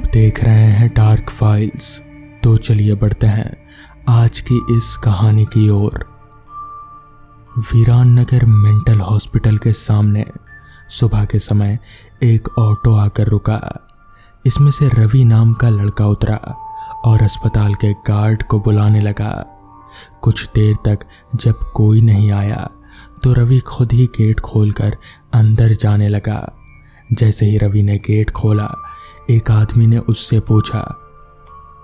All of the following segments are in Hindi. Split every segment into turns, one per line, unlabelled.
देख रहे हैं डार्क फाइल्स। तो चलिए बढ़ते हैं आज की इस कहानी की ओर। वीरान नगर मेंटल हॉस्पिटल के सामने सुबह के समय एक ऑटो आकर रुका। इसमें से रवि नाम का लड़का उतरा और अस्पताल के गार्ड को बुलाने लगा। कुछ देर तक जब कोई नहीं आया तो रवि खुद ही गेट खोलकर अंदर जाने लगा। जैसे ही रवि ने गेट खोला, एक आदमी ने उससे पूछा,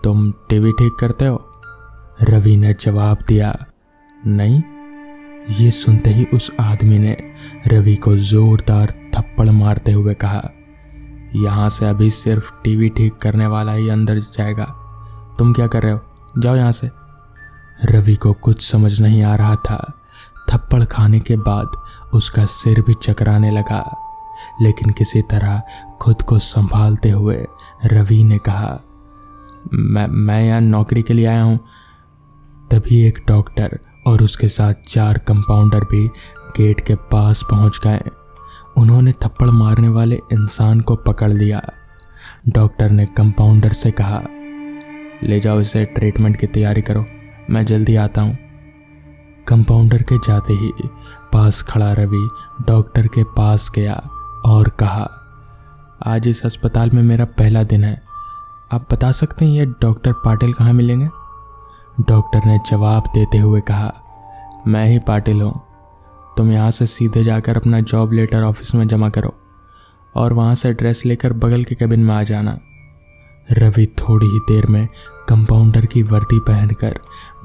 तुम टीवी ठीक करते हो? रवि ने जवाब दिया, नहीं। ये सुनते ही उस आदमी ने रवि को जोरदार थप्पड़ मारते हुए कहा, यहाँ से अभी सिर्फ टीवी ठीक करने वाला ही अंदर जाएगा। तुम क्या कर रहे हो? जाओ यहाँ से। रवि को कुछ समझ नहीं आ रहा था। थप्पड़ खाने के बाद उसका सिर भी चकराने लगा, लेकिन किसी तरह खुद को संभालते हुए रवि ने कहा, मैं यहाँ नौकरी के लिए आया हूँ। तभी एक डॉक्टर और उसके साथ 4 कंपाउंडर भी गेट के पास पहुँच गए। उन्होंने थप्पड़ मारने वाले इंसान को पकड़ लिया। डॉक्टर ने कंपाउंडर से कहा, ले जाओ इसे, ट्रीटमेंट की तैयारी करो, मैं जल्दी आता हूँ। कंपाउंडर के जाते ही पास खड़ा रवि डॉक्टर के पास गया और कहा, आज इस अस्पताल में मेरा पहला दिन है। आप बता सकते हैं ये डॉक्टर पाटिल कहाँ मिलेंगे? डॉक्टर ने जवाब देते हुए कहा, मैं ही पाटिल हूँ। तुम यहाँ से सीधे जाकर अपना जॉब लेटर ऑफिस में जमा करो और वहाँ से ड्रेस लेकर बगल के केबिन में आ जाना। रवि थोड़ी ही देर में कंपाउंडर की वर्दी पहनकर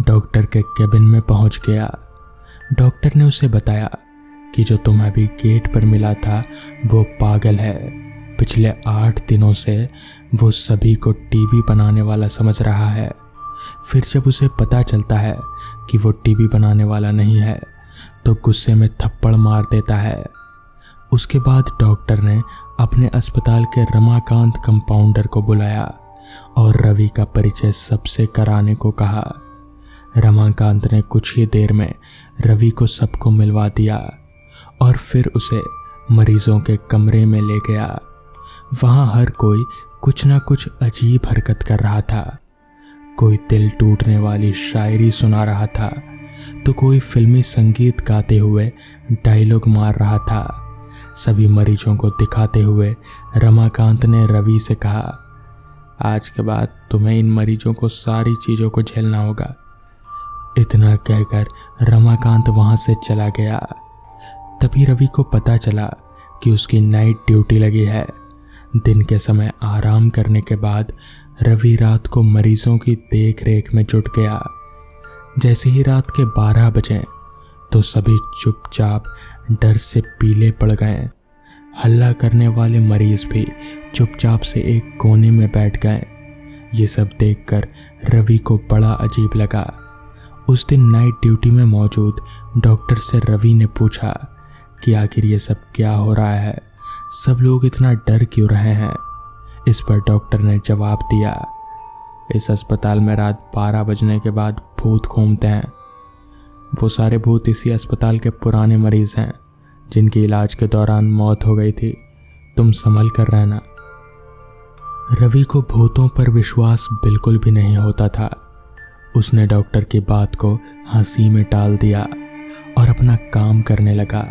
डॉक्टर के केबिन में पहुँच गया। डॉक्टर ने उसे बताया कि जो तुम्हें अभी गेट पर मिला था वो पागल है। पिछले 8 दिनों से वो सभी को टीवी बनाने वाला समझ रहा है। फिर जब उसे पता चलता है कि वो टीवी बनाने वाला नहीं है तो गुस्से में थप्पड़ मार देता है। उसके बाद डॉक्टर ने अपने अस्पताल के रमाकांत कंपाउंडर को बुलाया और रवि का परिचय सबसे कराने को कहा। रमाकांत ने कुछ ही देर में रवि को सबको मिलवा दिया और फिर उसे मरीजों के कमरे में ले गया। वहाँ हर कोई कुछ ना कुछ अजीब हरकत कर रहा था। कोई दिल टूटने वाली शायरी सुना रहा था तो कोई फिल्मी संगीत गाते हुए डायलॉग मार रहा था। सभी मरीजों को दिखाते हुए रमाकांत ने रवि से कहा, आज के बाद तुम्हें इन मरीजों को सारी चीज़ों को झेलना होगा। इतना कहकर रमाकांत वहाँ से चला गया। तभी रवि को पता चला कि उसकी नाइट ड्यूटी लगी है। दिन के समय आराम करने के बाद रवि रात को मरीजों की देख रेख में जुट गया। जैसे ही रात के 12 बजे तो सभी चुपचाप डर से पीले पड़ गए। हल्ला करने वाले मरीज भी चुपचाप से एक कोने में बैठ गए। ये सब देखकर रवि को बड़ा अजीब लगा। उस दिन नाइट ड्यूटी में मौजूद डॉक्टर से रवि ने पूछा कि आखिर ये सब क्या हो रहा है, सब लोग इतना डर क्यों रहे हैं? इस पर डॉक्टर ने जवाब दिया, इस अस्पताल में रात 12 बजने के बाद भूत घूमते हैं। वो सारे भूत इसी अस्पताल के पुराने मरीज हैं जिनकी इलाज के दौरान मौत हो गई थी। तुम संभल कर रहना। रवि को भूतों पर विश्वास बिल्कुल भी नहीं होता था। उसने डॉक्टर की बात को हंसी में टाल दिया और अपना काम करने लगा।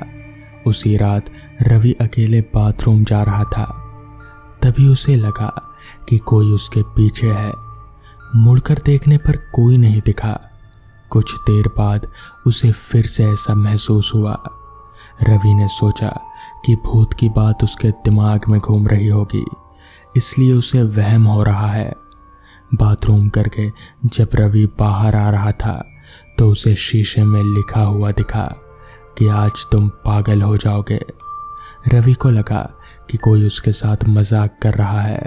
उसी रात रवि अकेले बाथरूम जा रहा था। तभी उसे लगा कि कोई उसके पीछे है। मुड़कर देखने पर कोई नहीं दिखा। कुछ देर बाद उसे फिर से ऐसा महसूस हुआ। रवि ने सोचा कि भूत की बात उसके दिमाग में घूम रही होगी, इसलिए उसे वहम हो रहा है। बाथरूम करके जब रवि बाहर आ रहा था तो उसे शीशे में लिखा हुआ दिखा कि आज तुम पागल हो जाओगे। रवि को लगा कि कोई उसके साथ मजाक कर रहा है,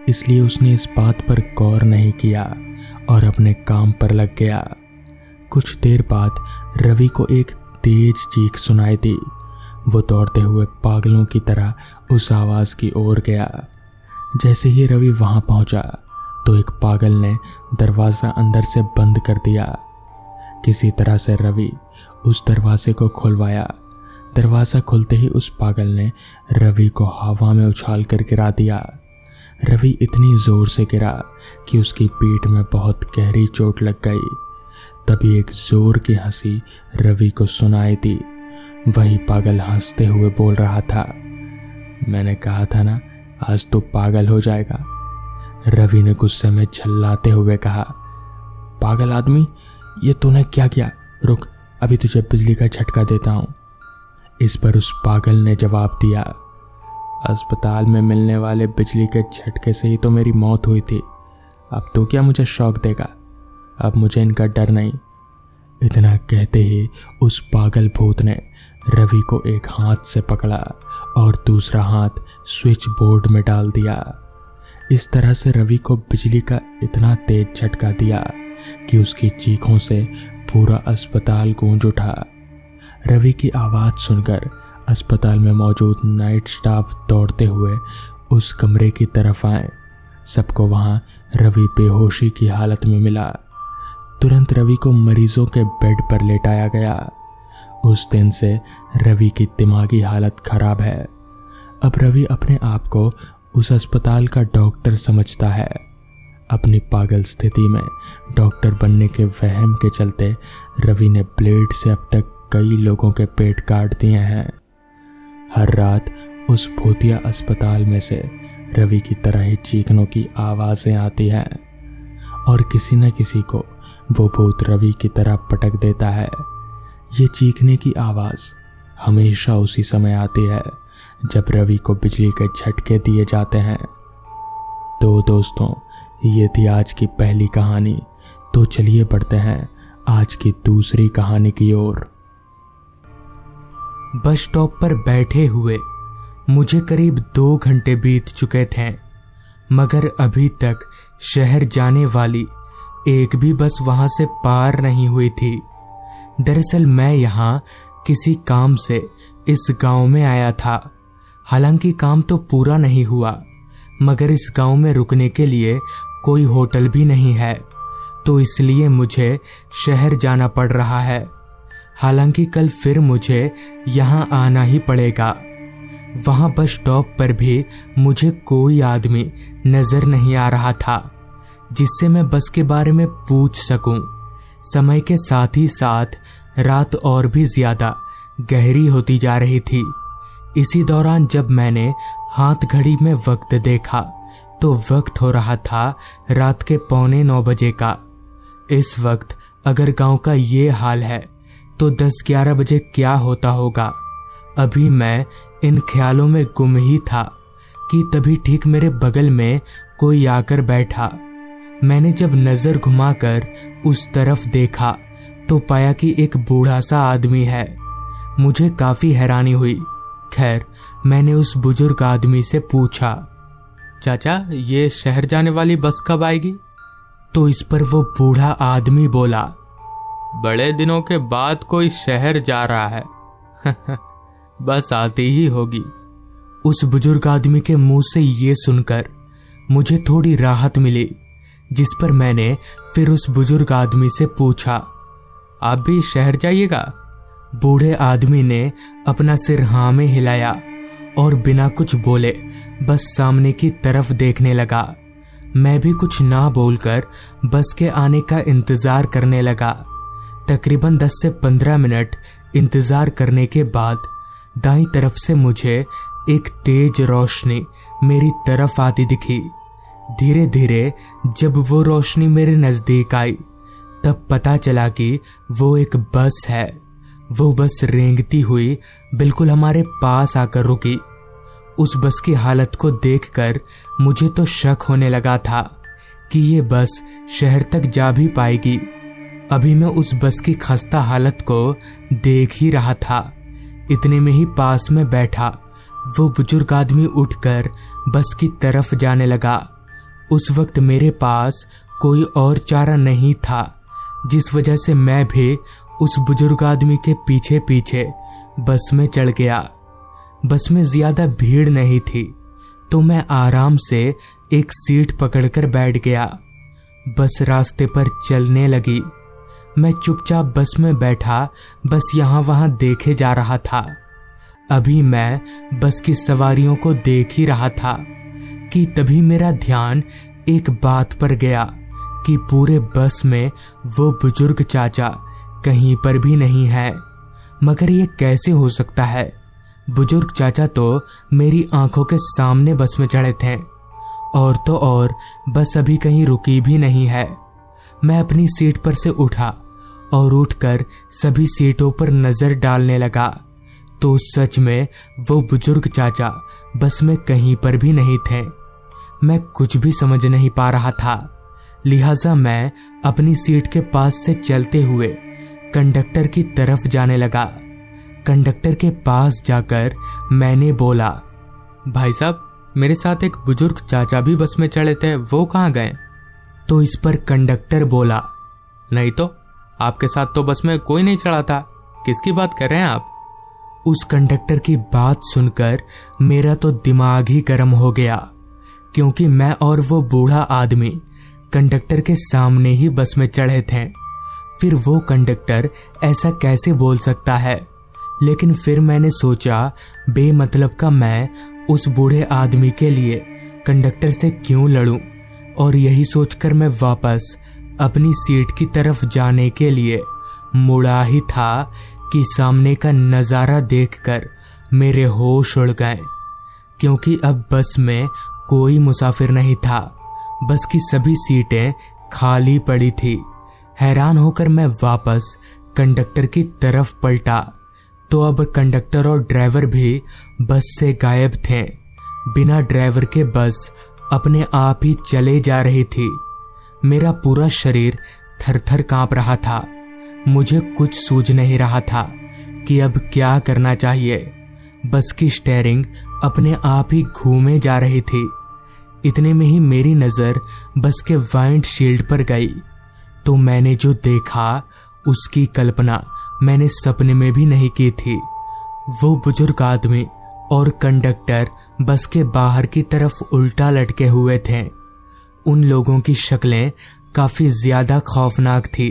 इसलिए उसने इस बात पर गौर नहीं किया और अपने काम पर लग गया। कुछ देर बाद रवि को एक तेज चीख सुनाई दी। वो दौड़ते हुए पागलों की तरह उस आवाज़ की ओर गया। जैसे ही रवि वहां पहुंचा तो एक पागल ने दरवाज़ा अंदर से बंद कर दिया। किसी तरह से रवि उस दरवाजे को खुलवाया। दरवाज़ा खुलते ही उस पागल ने रवि को हवा में उछाल कर गिरा दिया। रवि इतनी जोर से गिरा कि उसकी पीठ में बहुत गहरी चोट लग गई। तभी एक जोर की हंसी रवि को सुनाई दी। वही पागल हंसते हुए बोल रहा था, मैंने कहा था ना, आज तो पागल हो जाएगा। रवि ने गुस्से में झल्लाते हुए कहा, पागल आदमी, ये तूने क्या किया? रुक, अभी तुझे बिजली का झटका देता हूं। इस पर उस पागल ने जवाब दिया, अस्पताल में मिलने वाले बिजली के झटके से ही तो मेरी मौत हुई थी। अब तो क्या मुझे शौक देगा? अब मुझे इनका डर नहीं। इतना कहते ही उस पागल भूत ने रवि को एक हाथ से पकड़ा और दूसरा हाथ स्विच बोर्ड में डाल दिया। इस तरह से रवि को बिजली का इतना तेज झटका दिया कि उसकी चीखों से पूरा अस्पताल गूंज उठा। रवि की आवाज़ सुनकर अस्पताल में मौजूद नाइट स्टाफ दौड़ते हुए उस कमरे की तरफ आए। सबको वहां रवि बेहोशी की हालत में मिला। तुरंत रवि को मरीजों के बेड पर लेटाया गया। उस दिन से रवि की दिमागी हालत खराब है। अब रवि अपने आप को उस अस्पताल का डॉक्टर समझता है। अपनी पागल स्थिति में डॉक्टर बनने के वहम के चलते रवि ने ब्लेड से अब तक कई लोगों के पेट काट दिए हैं। हर रात उस भूतिया अस्पताल में से रवि की तरह ही चीखनों की आवाज़ें आती हैं और किसी न किसी को वो भूत रवि की तरह पटक देता है। ये चीखने की आवाज़ हमेशा उसी समय आती है जब रवि को बिजली के झटके दिए जाते हैं। तो दोस्तों, ये थी आज की पहली कहानी। तो चलिए बढ़ते हैं आज की दूसरी कहानी की ओर।
बस स्टॉप पर बैठे हुए मुझे करीब 2 घंटे बीत चुके थे, मगर अभी तक शहर जाने वाली एक भी बस वहां से पार नहीं हुई थी। दरअसल मैं यहाँ किसी काम से इस गांव में आया था। हालांकि काम तो पूरा नहीं हुआ, मगर इस गांव में रुकने के लिए कोई होटल भी नहीं है, तो इसलिए मुझे शहर जाना पड़ रहा है। हालांकि कल फिर मुझे यहाँ आना ही पड़ेगा। वहाँ बस स्टॉप पर भी मुझे कोई आदमी नजर नहीं आ रहा था जिससे मैं बस के बारे में पूछ सकूं। समय के साथ ही साथ रात और भी ज्यादा गहरी होती जा रही थी। इसी दौरान जब मैंने हाथ घड़ी में वक्त देखा तो वक्त हो रहा था रात के 8:45 बजे का। इस वक्त अगर गांव का ये हाल है तो 10-11 बजे क्या होता होगा। अभी मैं इन ख्यालों में गुम ही था कि तभी ठीक मेरे बगल में कोई आकर बैठा। मैंने जब नजर घुमाकर उस तरफ देखा तो पाया कि एक बूढ़ा सा आदमी है। मुझे काफी हैरानी हुई। खैर, मैंने उस बुजुर्ग आदमी से पूछा, चाचा, ये शहर जाने वाली बस कब आएगी? तो इस पर वो बूढ़ा आदमी बोला, बड़े दिनों के बाद कोई शहर जा रहा है बस आती ही होगी। उस बुजुर्ग आदमी के मुंह से ये सुनकर मुझे थोड़ी राहत मिली, जिस पर मैंने फिर उस बुजुर्ग आदमी से पूछा, आप भी शहर जाइएगा? बूढ़े आदमी ने अपना सिर हाँ में हिलाया और बिना कुछ बोले बस सामने की तरफ देखने लगा। मैं भी कुछ ना बोलकर बस के आने का इंतजार करने लगा। तकरीबन 10 से 15 मिनट इंतजार करने के बाद दाईं तरफ से मुझे एक तेज रोशनी मेरी तरफ आती दिखी। धीरे धीरे जब वो रोशनी मेरे नजदीक आई तब पता चला कि वो एक बस है। वो बस रेंगती हुई बिल्कुल हमारे पास आकर रुकी। उस बस की हालत को देखकर मुझे तो शक होने लगा था कि ये बस शहर तक जा भी पाएगी। अभी मैं उस बस की खस्ता हालत को देख ही रहा था। इतने में ही पास में बैठा वो बुजुर्ग आदमी उठकर बस की तरफ जाने लगा। उस वक्त मेरे पास कोई और चारा नहीं था, जिस वजह से मैं भी उस बुजुर्ग आदमी के पीछे पीछे बस में चढ़ गया। बस में ज्यादा भीड़ नहीं थी तो मैं आराम से एक सीट पकड़कर बैठ गया। बस रास्ते पर चलने लगी। मैं चुपचाप बस में बैठा बस यहाँ वहां देखे जा रहा था। अभी मैं बस की सवारियों को देख ही रहा था कि तभी मेरा ध्यान एक बात पर गया कि पूरे बस में वो बुजुर्ग चाचा कहीं पर भी नहीं है। मगर ये कैसे हो सकता है? बुजुर्ग चाचा तो मेरी आंखों के सामने बस में चढ़े थे, और तो और बस अभी कहीं रुकी भी नहीं है। मैं अपनी सीट पर से उठा और उठकर सभी सीटों पर नजर डालने लगा, तो सच में वो बुजुर्ग चाचा बस में कहीं पर भी नहीं थे। मैं कुछ भी समझ नहीं पा रहा था, लिहाजा मैं अपनी सीट के पास से चलते हुए कंडक्टर की तरफ जाने लगा। कंडक्टर के पास जाकर मैंने बोला, भाई साहब, मेरे साथ एक बुजुर्ग चाचा भी बस में चढ़े थे, वो कहाँ गए? तो इस पर कंडक्टर बोला, नहीं तो आपके साथ तो बस में कोई नहीं चढ़ा था, किसकी बात कर रहे हैं आप? उस कंडक्टर की बात सुनकर मेरा तो दिमाग ही गर्म हो गया, क्योंकि मैं और वो बूढ़ा आदमी कंडक्टर के सामने ही बस में चढ़े थे। फिर वो कंडक्टर ऐसा कैसे बोल सकता है? लेकिन फिर मैंने सोचा, बेमतलब का मैं उस बूढ़े आदमी के लिए कंडक्टर से क्यों लड़ूं? और यही सोचकर मैं वापस अपनी सीट की तरफ जाने के लिए मुड़ा ही था कि सामने का नज़ारा देखकर मेरे होश उड़ गए, क्योंकि अब बस में कोई मुसाफिर नहीं था। बस की सभी सीटें खाली पड़ी थी। हैरान होकर मैं वापस कंडक्टर की तरफ पलटा, तो अब कंडक्टर और ड्राइवर भी बस से गायब थे। बिना ड्राइवर के बस अपने आप ही चले जा रही थी। मेरा पूरा शरीर थर-थर कांप रहा था। मुझे कुछ सूझ नहीं रहा था कि अब क्या करना चाहिए। बस की स्टीयरिंग अपने आप ही घूमे जा रही थी। इतने में ही मेरी नज़र बस के वाइंड शील्ड पर गई, तो मैंने जो देखा उसकी कल्पना मैंने सपने में भी नहीं की थी। वो बुजुर्ग आदमी और कंडक्टर बस के बाहर की तरफ उल्टा लटके हुए थे। उन लोगों की शक्लें काफी ज्यादा खौफनाक थी।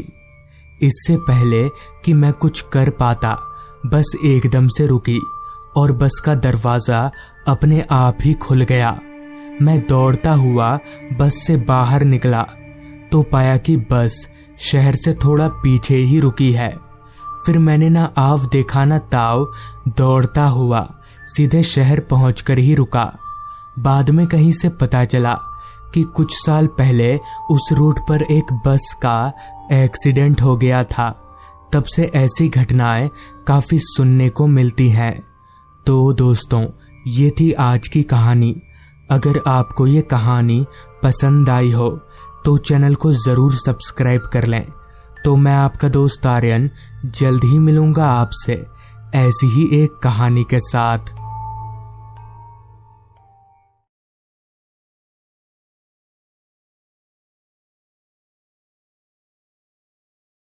इससे पहले कि मैं कुछ कर पाता, बस एकदम से रुकी और बस का दरवाजा अपने आप ही खुल गया। मैं दौड़ता हुआ बस से बाहर निकला, तो पाया कि बस शहर से थोड़ा पीछे ही रुकी है। फिर मैंने ना आव देखा ना ताव, दौड़ता हुआ सीधे शहर पहुंचकर ही रुका। बाद में कहीं से पता चला कि कुछ साल पहले उस रूट पर एक बस का एक्सीडेंट हो गया था। तब से ऐसी घटनाएं काफी सुनने को मिलती हैं। तो दोस्तों, ये थी आज की कहानी। अगर आपको ये कहानी पसंद आई हो तो चैनल को ज़रूर सब्सक्राइब कर लें। तो मैं आपका दोस्त आर्यन जल्द ही मिलूंगा आपसे ऐसी ही एक कहानी के साथ।